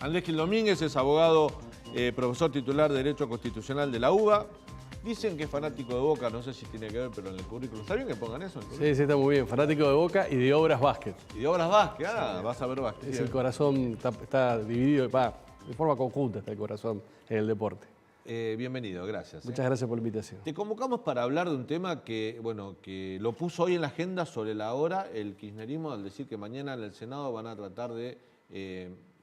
Andrés Gil Domínguez es abogado, profesor titular de Derecho Constitucional de la UBA. Dicen que es fanático de Boca, no sé si tiene que ver, pero en el currículum. ¿Está bien que pongan eso? Sí, está muy bien. Fanático de Boca y de Obras Básquet. Y de Obras Básquet, vas a ver básquet. Es el corazón, está dividido, de forma conjunta está el corazón en el deporte. Bienvenido, gracias. Muchas gracias por la invitación. Te convocamos para hablar de un tema que lo puso hoy en la agenda sobre la hora el kirchnerismo al decir que mañana en el Senado van a tratar de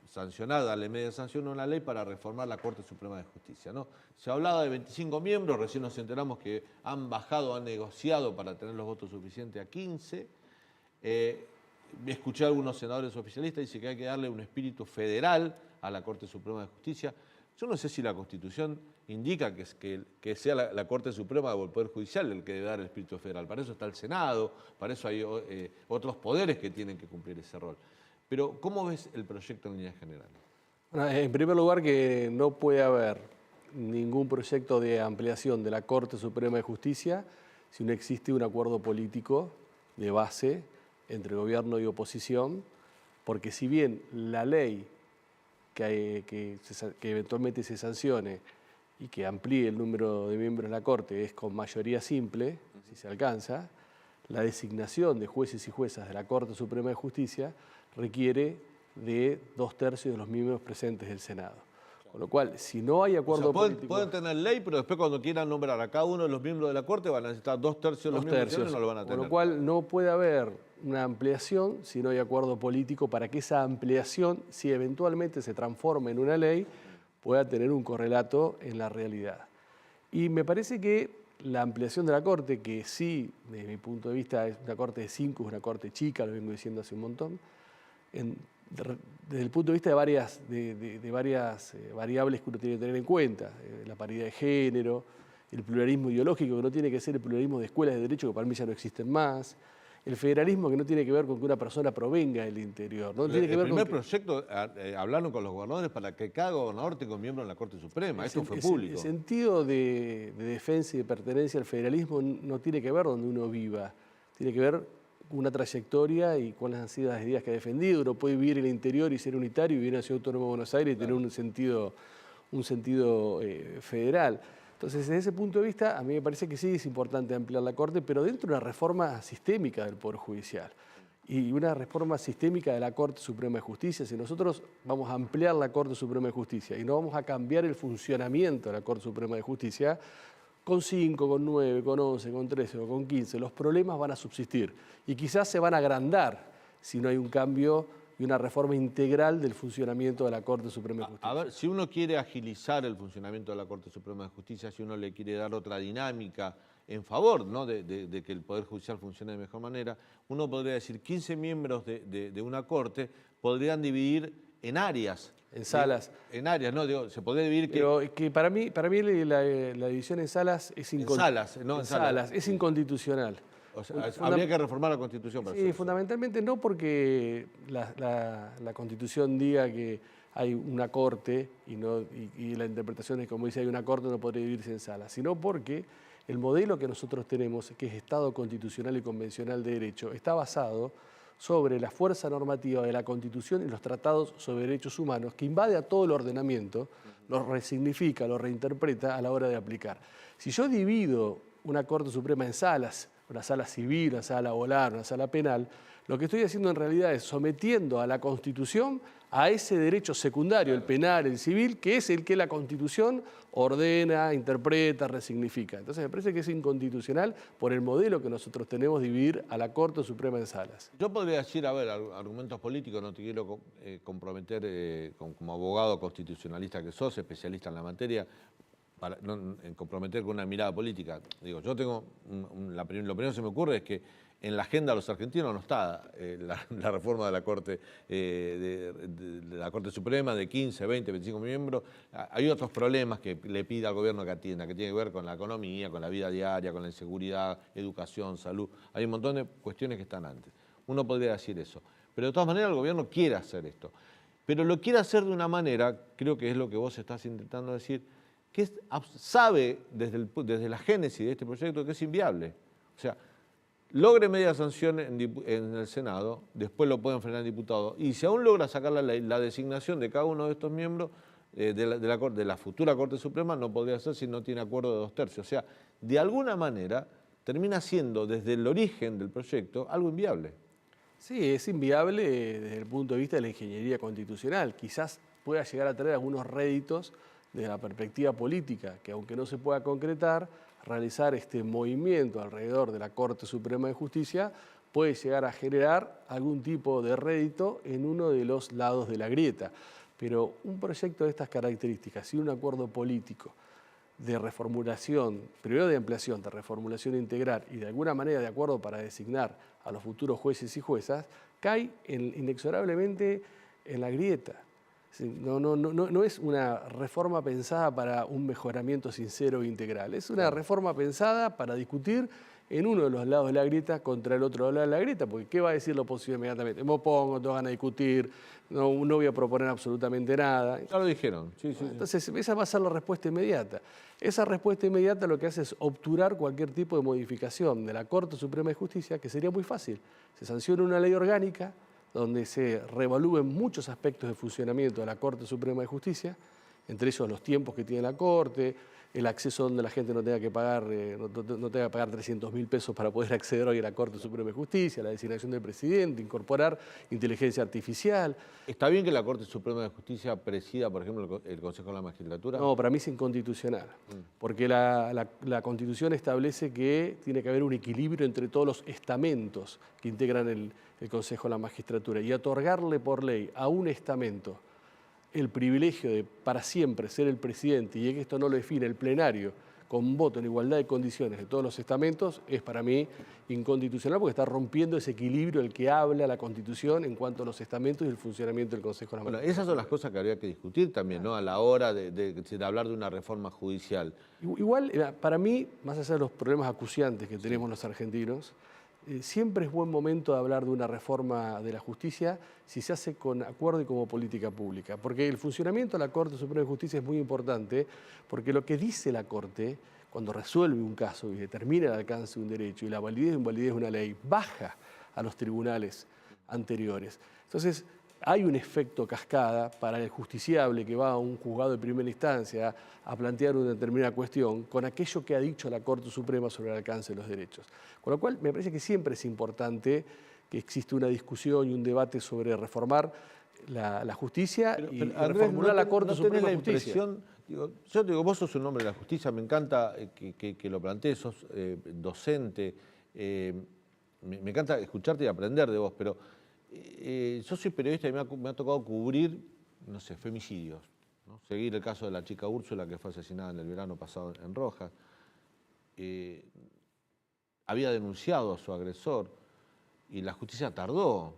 sancionar, darle media sanción a una ley para reformar la Corte Suprema de Justicia, ¿no? Se hablaba de 25 miembros, recién nos enteramos que han bajado, han negociado para tener los votos suficientes a 15. Escuché a algunos senadores oficialistas, dice que hay que darle un espíritu federal a la Corte Suprema de Justicia. Yo no sé si la Constitución indica que sea la Corte Suprema o el Poder Judicial el que debe dar el espíritu federal. Para eso está el Senado, para eso hay otros poderes que tienen que cumplir ese rol. Pero, ¿cómo ves el proyecto en líneas generales? Bueno, en primer lugar, que no puede haber ningún proyecto de ampliación de la Corte Suprema de Justicia si no existe un acuerdo político de base entre gobierno y oposición, porque si bien la ley que eventualmente se sancione y que amplíe el número de miembros de la Corte es con mayoría simple, si se alcanza, la designación de jueces y juezas de la Corte Suprema de Justicia requiere de 2/3 de los miembros presentes del Senado. Con lo cual, si no hay acuerdo político... Pueden tener ley, pero después cuando quieran nombrar a cada uno de los miembros de la Corte van a necesitar 2/3 de los miembros y no lo van a tener. Con lo cual, no puede haber una ampliación si no hay acuerdo político para que esa ampliación, si eventualmente se transforma en una ley, pueda tener un correlato en la realidad. Y me parece que la ampliación de la Corte, que sí, desde mi punto de vista, es una Corte de 5, es una Corte chica, lo vengo diciendo hace un montón, desde el punto de vista de varias variables que uno tiene que tener en cuenta, la paridad de género, el pluralismo ideológico, que no tiene que ser el pluralismo de escuelas de derecho, que para mí ya no existen más, el federalismo, que no tiene que ver con que una persona provenga del interior. ¿No? Tiene que ver primer proyecto, hablaron con los gobernadores para que cada gobernador tenga un miembro en la Corte Suprema. Esto fue público. El sentido de defensa y de pertenencia al federalismo no tiene que ver donde uno viva, tiene que ver una trayectoria y cuáles han sido las ideas que ha defendido. Uno puede vivir en el interior y ser unitario y vivir en la Ciudad Autónoma de Buenos Aires y tener un sentido federal. Entonces, desde ese punto de vista, a mí me parece que sí es importante ampliar la Corte, pero dentro de una reforma sistémica del Poder Judicial y una reforma sistémica de la Corte Suprema de Justicia. Si nosotros vamos a ampliar la Corte Suprema de Justicia y no vamos a cambiar el funcionamiento de la Corte Suprema de Justicia, con 5, con 9, con 11, con 13 o con 15, los problemas van a subsistir y quizás se van a agrandar si no hay un cambio y una reforma integral del funcionamiento de la Corte Suprema de Justicia. A ver, si uno quiere agilizar el funcionamiento de la Corte Suprema de Justicia, si uno le quiere dar otra dinámica en favor, ¿no?, de que el Poder Judicial funcione de mejor manera, uno podría decir 15 miembros de una Corte podrían dividir en áreas. En salas. En áreas, ¿no? Digo, se podría dividir que... Pero que para mí la división en salas es es inconstitucional. O sea, habría que reformar la Constitución para sí, fundamentalmente no porque la Constitución diga que hay una Corte y la interpretación es como dice hay una Corte no podría dividirse en salas, sino porque el modelo que nosotros tenemos, que es Estado constitucional y convencional de derecho, está basado sobre la fuerza normativa de la Constitución y los tratados sobre derechos humanos, que invade a todo el ordenamiento, lo resignifica, lo reinterpreta a la hora de aplicar. Si yo divido una Corte Suprema en salas, una sala civil, una sala laboral, una sala penal, lo que estoy haciendo en realidad es sometiendo a la Constitución a ese derecho secundario, el penal, el civil, que es el que la Constitución ordena, interpreta, resignifica. Entonces me parece que es inconstitucional por el modelo que nosotros tenemos de dividir a la Corte Suprema en salas. Yo podría decir, a ver, argumentos políticos, no te quiero comprometer como abogado constitucionalista que sos, especialista en la materia, para no comprometer con una mirada política. Digo, yo tengo, lo primero que se me ocurre es que en la agenda de los argentinos no está la reforma de la Corte, de la Corte Suprema de 15, 20, 25 miembros. Hay otros problemas que le pide al gobierno que atienda, que tiene que ver con la economía, con la vida diaria, con la inseguridad, educación, salud. Hay un montón de cuestiones que están antes. Uno podría decir eso. Pero de todas maneras el gobierno quiere hacer esto. Pero lo quiere hacer de una manera, creo que es lo que vos estás intentando decir, que sabe desde la génesis de este proyecto que es inviable. O sea, logre media sanción en el Senado, después lo pueden frenar en diputados, y si aún logra sacar la designación de cada uno de estos miembros de la futura Corte Suprema, no podría ser si no tiene acuerdo de 2/3. O sea, de alguna manera termina siendo desde el origen del proyecto algo inviable. Sí, es inviable desde el punto de vista de la ingeniería constitucional. Quizás pueda llegar a traer algunos réditos desde la perspectiva política, que aunque no se pueda concretar, realizar este movimiento alrededor de la Corte Suprema de Justicia puede llegar a generar algún tipo de rédito en uno de los lados de la grieta. Pero un proyecto de estas características, sin un acuerdo político de reformulación, primero de ampliación, de reformulación integral y de alguna manera de acuerdo para designar a los futuros jueces y juezas, cae inexorablemente en la grieta. No es una reforma pensada para un mejoramiento sincero e integral, es una reforma pensada para discutir en uno de los lados de la grieta contra el otro lado de la grieta, porque ¿qué va a decir la oposición inmediatamente? Me opongo, te van a discutir, no voy a proponer absolutamente nada. Ya lo dijeron. Sí. Entonces, esa va a ser la respuesta inmediata. Esa respuesta inmediata lo que hace es obturar cualquier tipo de modificación de la Corte Suprema de Justicia, que sería muy fácil. Se sanciona una ley orgánica donde se reevalúen muchos aspectos de funcionamiento de la Corte Suprema de Justicia, entre ellos los tiempos que tiene la Corte, el acceso donde la gente no tenga que pagar, no tenga que pagar 300.000 pesos para poder acceder hoy a la Corte Suprema de Justicia, la designación del presidente, incorporar inteligencia artificial. ¿Está bien que la Corte Suprema de Justicia presida, por ejemplo, el Consejo de la Magistratura? No, para mí es inconstitucional, porque la Constitución establece que tiene que haber un equilibrio entre todos los estamentos que integran el Consejo de la Magistratura, y otorgarle por ley a un estamento el privilegio de para siempre ser el presidente y que esto no lo define el plenario con voto en igualdad de condiciones de todos los estamentos, es para mí inconstitucional porque está rompiendo ese equilibrio del que habla la Constitución en cuanto a los estamentos y el funcionamiento del Consejo de la Magistratura. Esas son las cosas que habría que discutir también, ¿no? A la hora de hablar de una reforma judicial. Igual, para mí, más allá de los problemas acuciantes que tenemos los argentinos, siempre es buen momento de hablar de una reforma de la justicia si se hace con acuerdo y como política pública. Porque el funcionamiento de la Corte Suprema de Justicia es muy importante, porque lo que dice la Corte, cuando resuelve un caso y determina el alcance de un derecho y la validez o invalidez de una ley, baja a los tribunales anteriores. Entonces, hay un efecto cascada para el justiciable que va a un juzgado de primera instancia a plantear una determinada cuestión con aquello que ha dicho la Corte Suprema sobre el alcance de los derechos. Con lo cual, me parece que siempre es importante que exista una discusión y un debate sobre reformar la justicia y reformular la Corte Suprema de Justicia. Yo digo, vos sos un hombre de la justicia, me encanta que lo plantees, sos docente, me encanta escucharte y aprender de vos, pero yo soy periodista y me ha tocado cubrir, no sé, femicidios, ¿no? Seguir el caso de la chica Úrsula que fue asesinada en el verano pasado en Rojas. Había denunciado a su agresor y la justicia tardó,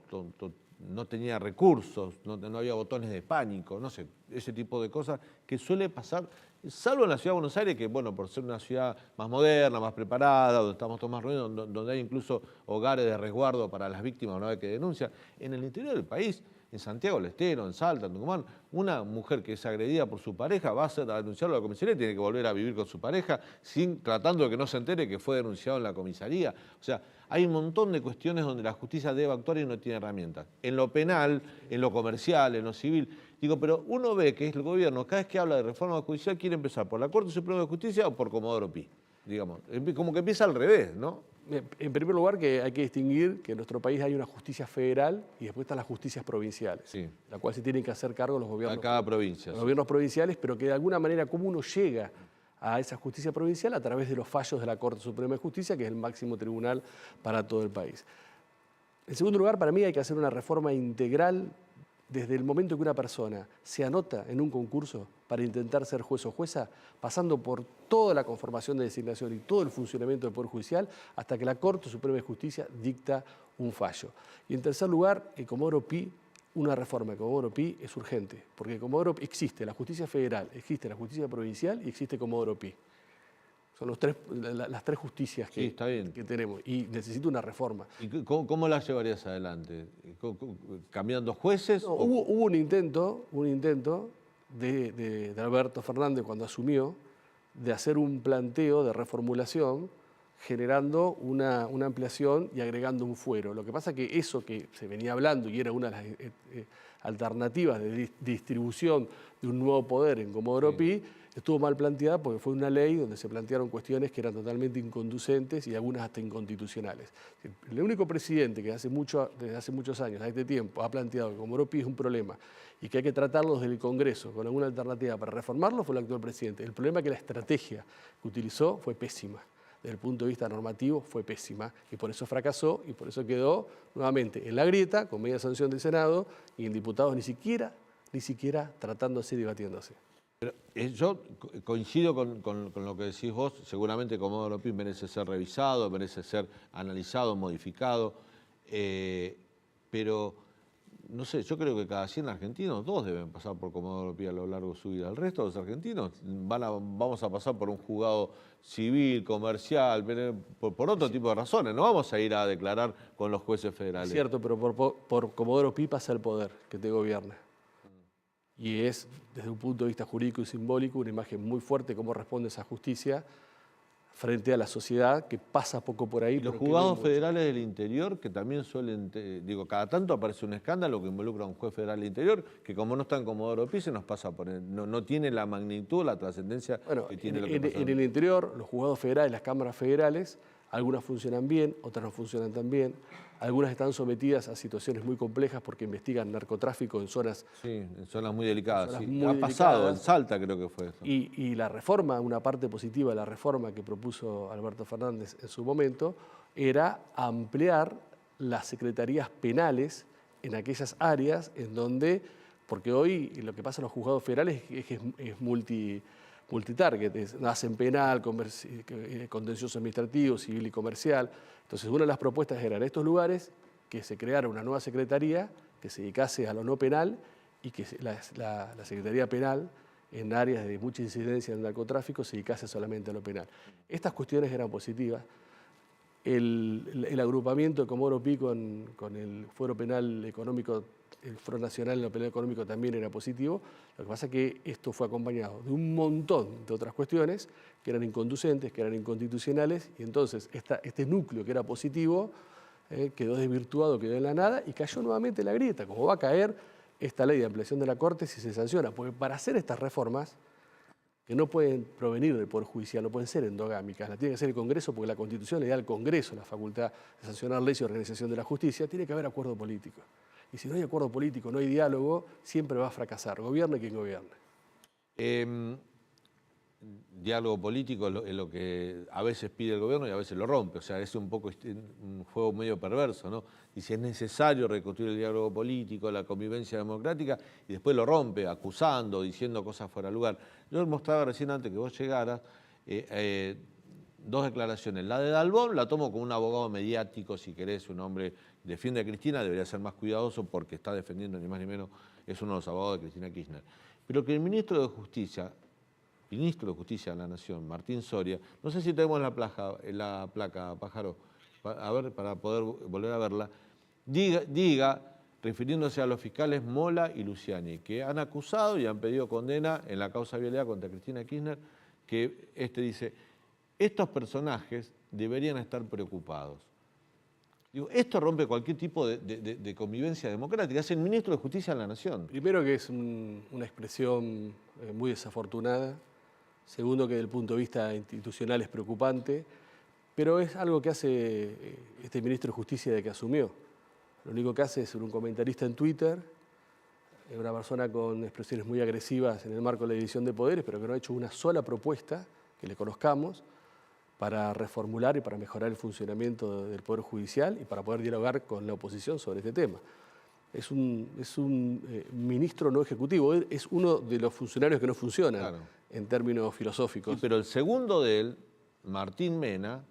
no tenía recursos, no había botones de pánico, no sé, ese tipo de cosas que suele pasar, salvo en la ciudad de Buenos Aires, que bueno, por ser una ciudad más moderna, más preparada, donde estamos todos más reunidos, donde hay incluso hogares de resguardo para las víctimas una vez que denuncian. En el interior del país, en Santiago del Estero, en Salta, en Tucumán, una mujer que es agredida por su pareja va a denunciarlo a la comisaría y tiene que volver a vivir con su pareja, tratando de que no se entere que fue denunciado en la comisaría. O sea, hay un montón de cuestiones donde la justicia debe actuar y no tiene herramientas. En lo penal, en lo comercial, en lo civil. Digo, pero uno ve que el gobierno, cada vez que habla de reforma judicial, quiere empezar por la Corte Suprema de Justicia o por Comodoro Pi. Digamos, como que empieza al revés, ¿no? En primer lugar, que hay que distinguir que en nuestro país hay una justicia federal y después están las justicias provinciales, sí, la cual se tienen que hacer cargo los gobiernos. A cada provincia. Los gobiernos provinciales, pero que de alguna manera, ¿cómo uno llega a esa justicia provincial? A través de los fallos de la Corte Suprema de Justicia, que es el máximo tribunal para todo el país. En segundo lugar, para mí hay que hacer una reforma integral desde el momento que una persona se anota en un concurso para intentar ser juez o jueza, pasando por toda la conformación de designación y todo el funcionamiento del Poder Judicial, hasta que la Corte Suprema de Justicia dicta un fallo. Y en tercer lugar, el Comodoro Pi, una reforma de Comodoro Pi es urgente, porque Comodoro Pi existe la justicia federal, existe la justicia provincial y existe Comodoro Pi. Son las tres justicias que tenemos y necesita una reforma. ¿Y cómo la llevarías adelante? ¿Cambiando jueces? No, hubo un intento de Alberto Fernández cuando asumió de hacer un planteo de reformulación generando una ampliación y agregando un fuero. Lo que pasa es que eso que se venía hablando y era una de las alternativas de distribución de un nuevo poder en Comodoro Pi, estuvo mal planteada porque fue una ley donde se plantearon cuestiones que eran totalmente inconducentes y algunas hasta inconstitucionales. El único presidente que desde hace muchos años, a este tiempo, ha planteado que Comodoro Pi es un problema y que hay que tratarlo desde el Congreso con alguna alternativa para reformarlo fue el actual presidente. El problema es que la estrategia que utilizó fue pésima. Desde el punto de vista normativo fue pésima y por eso fracasó y por eso quedó nuevamente en la grieta con media sanción del Senado y en diputados ni siquiera tratándose y debatiéndose. Pero, yo coincido con lo que decís vos, seguramente Comodoro Pi merece ser revisado, merece ser analizado, modificado, pero no sé, yo creo que cada 100 argentinos, 2 deben pasar por Comodoro Pi a lo largo de su vida. El resto de los argentinos vamos a pasar por un juzgado civil, comercial, por otro tipo de razones. No vamos a ir a declarar con los jueces federales. Es cierto, pero por Comodoro Pi pasa el poder que te gobierna. Y es, desde un punto de vista jurídico y simbólico, una imagen muy fuerte de cómo responde esa justicia frente a la sociedad que pasa poco por ahí. Los juzgados federales del interior, que también suelen, cada tanto aparece un escándalo que involucra a un juez federal del interior, que como no está en Comodoro Pi, se nos pasa por él. No tiene la magnitud, la trascendencia que tiene lo que pasa. En el interior, los juzgados federales, las cámaras federales, algunas funcionan bien, otras no funcionan tan bien. Algunas están sometidas a situaciones muy complejas porque investigan narcotráfico en zonas... Sí, en zonas muy delicadas. Zonas sí. muy ha pasado, delicadas. en Salta creo que fue eso. Y la reforma, una parte positiva de la reforma que propuso Alberto Fernández en su momento, era ampliar las secretarías penales en aquellas áreas en donde... Porque hoy lo que pasa en los juzgados federales es que es multitarget, hacen penal, contencioso administrativo, civil y comercial. Entonces, una de las propuestas era en estos lugares que se creara una nueva secretaría que se dedicase a lo no penal y que la Secretaría Penal, en áreas de mucha incidencia del narcotráfico, se dedicase solamente a lo penal. Estas cuestiones eran positivas. El agrupamiento de Comodoro Pi con el Fuero Penal Económico, el Foro Nacional en lo Penal Económico también era positivo. Lo que pasa es que esto fue acompañado de un montón de otras cuestiones que eran inconducentes, que eran inconstitucionales, y entonces este núcleo que era positivo quedó desvirtuado, quedó en la nada y cayó nuevamente en la grieta, como va a caer esta ley de ampliación de la Corte si se sanciona. Porque para hacer estas reformas, que no pueden provenir del Poder Judicial, no pueden ser endogámicas, la tiene que hacer el Congreso porque la Constitución le da al Congreso la facultad de sancionar leyes y organización de la justicia, tiene que haber acuerdo político. Y si no hay acuerdo político, no hay diálogo, siempre va a fracasar, gobierne quien gobierne. Diálogo político es lo que a veces pide el gobierno y a veces lo rompe, o sea, es un poco un juego medio perverso, ¿no? Dice, es necesario reconstruir el diálogo político, la convivencia democrática, y después lo rompe, acusando, diciendo cosas fuera de lugar. Yo mostraba recién antes que vos llegaras, 2 declaraciones. La de Dalbón la tomo como un abogado mediático, si querés, un hombre que defiende a Cristina, debería ser más cuidadoso porque está defendiendo ni más ni menos, es uno de los abogados de Cristina Kirchner. Pero que el ministro de Justicia de la Nación, Martín Soria, no sé si tenemos la placa, Pájaro, a ver, para poder volver a verla, diga, refiriéndose a los fiscales Mola y Luciani, que han acusado y han pedido condena en la causa vialidad contra Cristina Kirchner, que dice, estos personajes deberían estar preocupados. Digo, esto rompe cualquier tipo de convivencia democrática, es el ministro de Justicia de la Nación. Primero que es una expresión muy desafortunada. Segundo, que desde el punto de vista institucional es preocupante, pero es algo que hace este ministro de Justicia desde que asumió. Lo único que hace es ser un comentarista en Twitter, una persona con expresiones muy agresivas en el marco de la división de poderes, pero que no ha hecho una sola propuesta que le conozcamos para reformular y para mejorar el funcionamiento del Poder Judicial y para poder dialogar con la oposición sobre este tema. Es un ministro no ejecutivo, es uno de los funcionarios que no funcionan, claro, en términos filosóficos. Sí, pero el segundo de él, Martín Mena,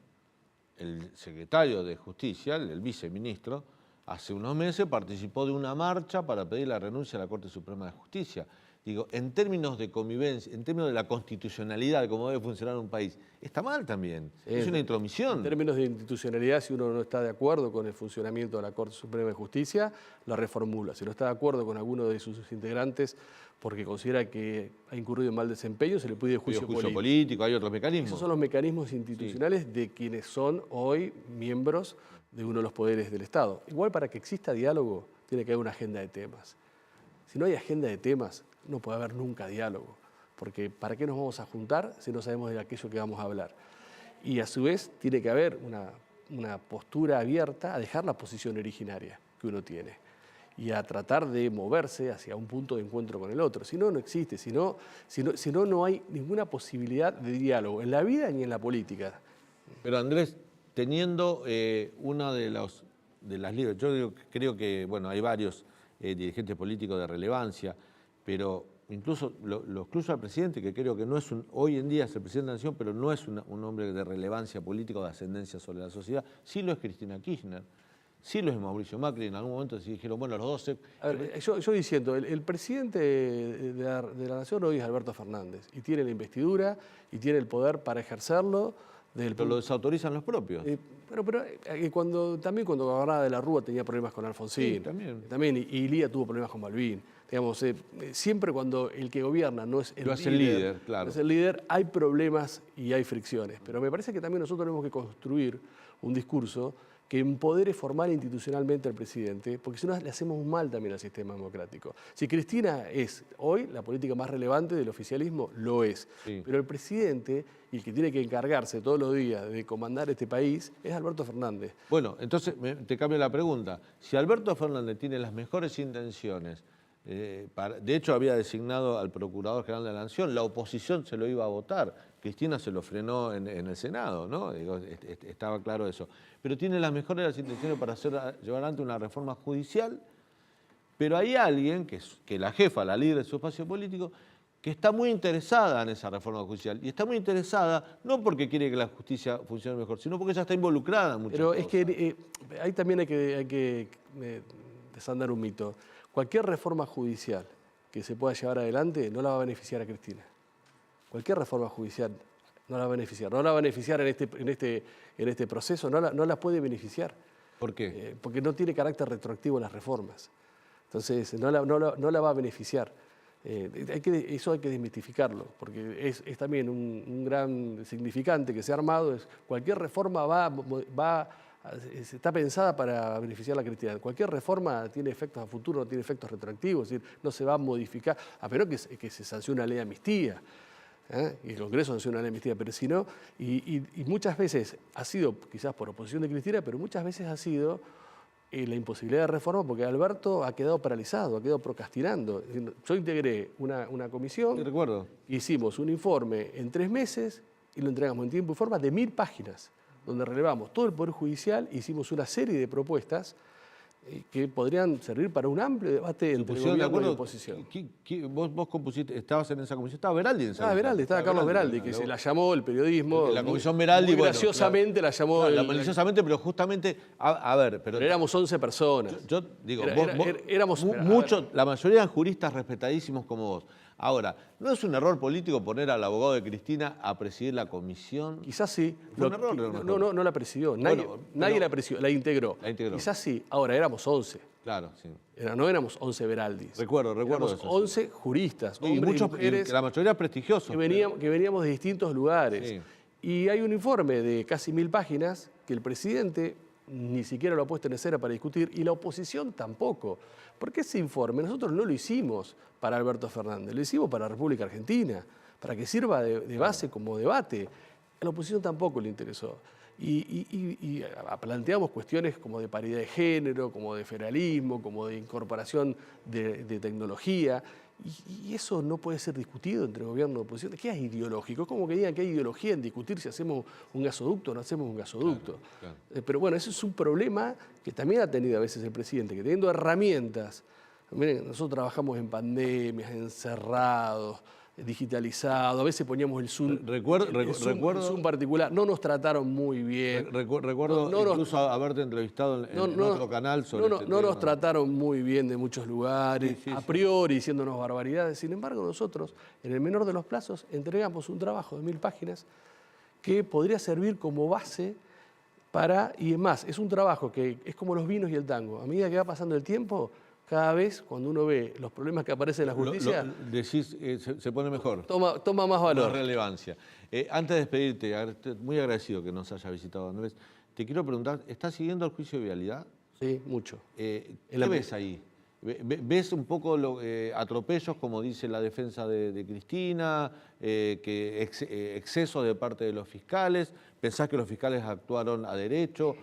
el secretario de Justicia, el viceministro, hace unos meses participó de una marcha para pedir la renuncia a la Corte Suprema de Justicia. Digo, en términos de convivencia, en términos de la constitucionalidad, de cómo debe funcionar un país, está mal también. Sí, es una intromisión. En términos de institucionalidad, si uno no está de acuerdo con el funcionamiento de la Corte Suprema de Justicia, la reformula. Si no está de acuerdo con alguno de sus integrantes porque considera que ha incurrido en mal desempeño, se le pide juicio político. Hay otros mecanismos. Esos son los mecanismos institucionales de quienes son hoy miembros de uno de los poderes del Estado. Igual, para que exista diálogo, tiene que haber una agenda de temas. Si no hay agenda de temas, no puede haber nunca diálogo, porque ¿para qué nos vamos a juntar si no sabemos de aquello que vamos a hablar? Y a su vez tiene que haber una postura abierta a dejar la posición originaria que uno tiene y a tratar de moverse hacia un punto de encuentro con el otro. Si no, no existe, si no, no hay ninguna posibilidad de diálogo en la vida ni en la política. Pero Andrés, teniendo una de las líderes, yo creo que, bueno, hay varios dirigentes políticos de relevancia, pero incluso lo excluyo al presidente, que creo que no es hoy en día es el presidente de la Nación, pero no es un hombre de relevancia política o de ascendencia sobre la sociedad. Sí lo es Cristina Kirchner, sí lo es Mauricio Macri. En algún momento se dijeron, bueno, los dos... A ver, yo diciendo, el presidente de la Nación hoy es Alberto Fernández, y tiene la investidura y tiene el poder para ejercerlo. Pero lo desautorizan los propios. También cuando gobernaba de la Rúa tenía problemas con Alfonsín. Sí, también y Lía tuvo problemas con Malvin. Digamos, siempre cuando el que gobierna no es el líder, claro. no es el líder, hay problemas y hay fricciones. Pero me parece que también nosotros tenemos que construir un discurso que empodere formal e institucionalmente al presidente, porque si no le hacemos mal también al sistema democrático. Si Cristina es hoy la política más relevante del oficialismo, lo es. Sí. Pero el presidente, y el que tiene que encargarse todos los días de comandar este país, es Alberto Fernández. Bueno, entonces te cambio la pregunta. Si Alberto Fernández tiene las mejores intenciones, de hecho había designado al Procurador General de la Nación, la oposición se lo iba a votar, Cristina se lo frenó en el Senado, ¿no? Digo, estaba claro eso. Pero tiene las mejores de las intenciones para llevar adelante una reforma judicial, pero hay alguien, que la jefa, la líder de su espacio político, que está muy interesada en esa reforma judicial. Y está muy interesada no porque quiere que la justicia funcione mejor, sino porque ella está involucrada en muchas cosas. Pero es que ahí también hay que desandar un mito. Cualquier reforma judicial que se pueda llevar adelante no la va a beneficiar a Cristina. Cualquier reforma judicial no la va a beneficiar. No la va a beneficiar en este proceso, no la puede beneficiar. ¿Por qué? Porque no tiene carácter retroactivo las reformas. Entonces, no la va a beneficiar. Eso hay que desmitificarlo, porque es también un gran significante que se ha armado. Cualquier reforma está pensada para beneficiar a la Cristina. Cualquier reforma tiene efectos a futuro, no tiene efectos retroactivos, es decir, no se va a modificar, a menos que se sancione una ley de amnistía. Y el Congreso sanciona una ley de amnistía, pero si no, y muchas veces ha sido, quizás por oposición de Cristina, pero muchas veces ha sido la imposibilidad de reforma porque Alberto ha quedado paralizado, ha quedado procrastinando. Yo integré una comisión, sí, recuerdo. Hicimos un informe en 3 meses y lo entregamos en tiempo y forma de 1000 páginas, donde relevamos todo el Poder Judicial, hicimos una serie de propuestas que podrían servir para un amplio debate entre gobierno y oposición. Vos compusiste, estabas en esa comisión, estaba Veraldi en esa comisión. Veraldi, estaba Carlos Veraldi, que se la llamó el periodismo. La comisión Veraldi, muy graciosamente la llamó. Maliciosamente, pero justamente, a ver. Pero éramos 11 personas. Yo digo, éramos muchos, la mayoría eran juristas respetadísimos como vos. Ahora, ¿no es un error político poner al abogado de Cristina a presidir la comisión? Quizás sí. Fue un error. No la presidió. Nadie la presidió, la integró. Quizás sí. Ahora, éramos 11. Claro, sí. No éramos 11 Veraldis. Recuerdo éramos eso. 11 juristas, y muchos, mujeres, la mayoría prestigiosos. Que veníamos de distintos lugares. Sí. Y hay un informe de casi 1000 páginas que el presidente ni siquiera lo ha puesto en escena para discutir, y la oposición tampoco. Porque ese informe nosotros no lo hicimos para Alberto Fernández, lo hicimos para la República Argentina, para que sirva de base como debate. A la oposición tampoco le interesó. Y planteamos cuestiones como de paridad de género, como de federalismo, como de incorporación de tecnología. Y eso no puede ser discutido entre gobierno y oposición. ¿Qué es ideológico? Es como que digan que hay ideología en discutir si hacemos un gasoducto o no hacemos un gasoducto. Claro. Pero bueno, ese es un problema que también ha tenido a veces el presidente, que teniendo herramientas, miren, nosotros trabajamos en pandemias, encerrados, digitalizado, a veces poníamos el Zoom, el Zoom particular, no nos trataron muy bien. Recuerdo incluso haberte entrevistado en otro canal sobre este tema. No nos trataron muy bien de muchos lugares, a priori diciéndonos barbaridades. Sin embargo, nosotros, en el menor de los plazos, entregamos un trabajo de 1000 páginas que podría servir como base para, y es más, es un trabajo que es como los vinos y el tango. A medida que va pasando el tiempo, cada vez cuando uno ve los problemas que aparecen en la justicia, decís, se pone mejor. Toma más valor. Más relevancia. Antes de despedirte, muy agradecido que nos haya visitado, Andrés. Te quiero preguntar, ¿estás siguiendo el juicio de vialidad? Sí, mucho. ¿Qué ves ahí? ¿Ves un poco atropellos, como dice la defensa de Cristina, excesos de parte de los fiscales? ¿Pensás que los fiscales actuaron a derecho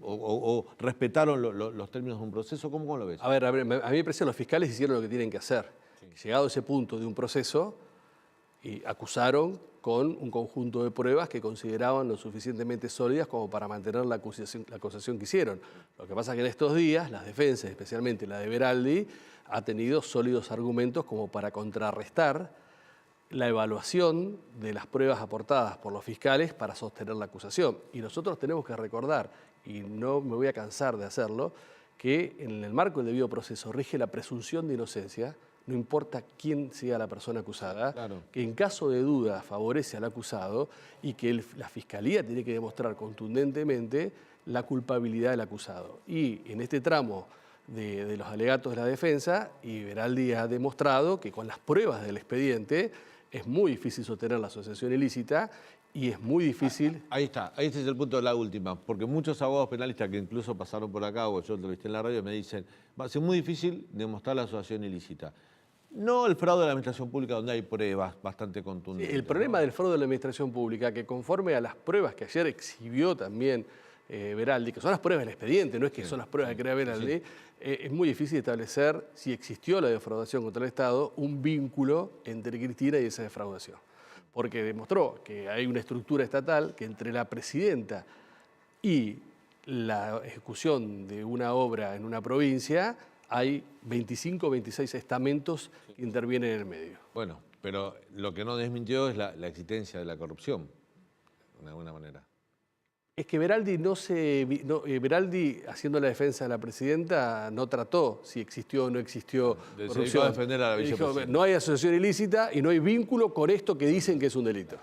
o respetaron los términos de un proceso? ¿Cómo lo ves? A ver, a mí me parece que los fiscales hicieron lo que tienen que hacer. Sí. Llegado a ese punto de un proceso, y acusaron con un conjunto de pruebas que consideraban lo suficientemente sólidas como para mantener la acusación que hicieron. Lo que pasa es que en estos días las defensas, especialmente la de Beraldi, ha tenido sólidos argumentos como para contrarrestar la evaluación de las pruebas aportadas por los fiscales para sostener la acusación. Y nosotros tenemos que recordar, y no me voy a cansar de hacerlo, que en el marco del debido proceso rige la presunción de inocencia, no importa quién sea la persona acusada, claro, que en caso de duda favorece al acusado y que la Fiscalía tiene que demostrar contundentemente la culpabilidad del acusado. Y en este tramo de los alegatos de la defensa, Beraldi ha demostrado que con las pruebas del expediente es muy difícil sostener la asociación ilícita y es muy difícil... Ahí está, este es el punto de la última, porque muchos abogados penalistas que incluso pasaron por acá o yo entrevisté en la radio me dicen, va a ser muy difícil demostrar la asociación ilícita. No el fraude de la administración pública, donde hay pruebas bastante contundentes. Sí, el problema del fraude de la administración pública, que conforme a las pruebas que ayer exhibió también Beraldi, que son las pruebas del expediente, no es que son las pruebas que crea Beraldi, es muy difícil establecer, si existió la defraudación contra el Estado, un vínculo entre Cristina y esa defraudación. Porque demostró que hay una estructura estatal que entre la presidenta y la ejecución de una obra en una provincia hay 25 o 26 estamentos que intervienen en el medio. Bueno, pero lo que no desmintió es la existencia de la corrupción, de alguna manera. Es que Beraldi, Beraldi, haciendo la defensa de la presidenta, no trató si existió o no existió corrupción. A defender a la vicepresidenta. Dijo, no hay asociación ilícita y no hay vínculo con esto que dicen que es un delito.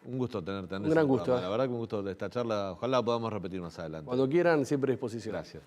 Un gusto tenerte, Andrés. Un gran gusto. La verdad que un gusto de esta charla. Ojalá podamos repetir más adelante. Cuando quieran, siempre a disposición. Gracias.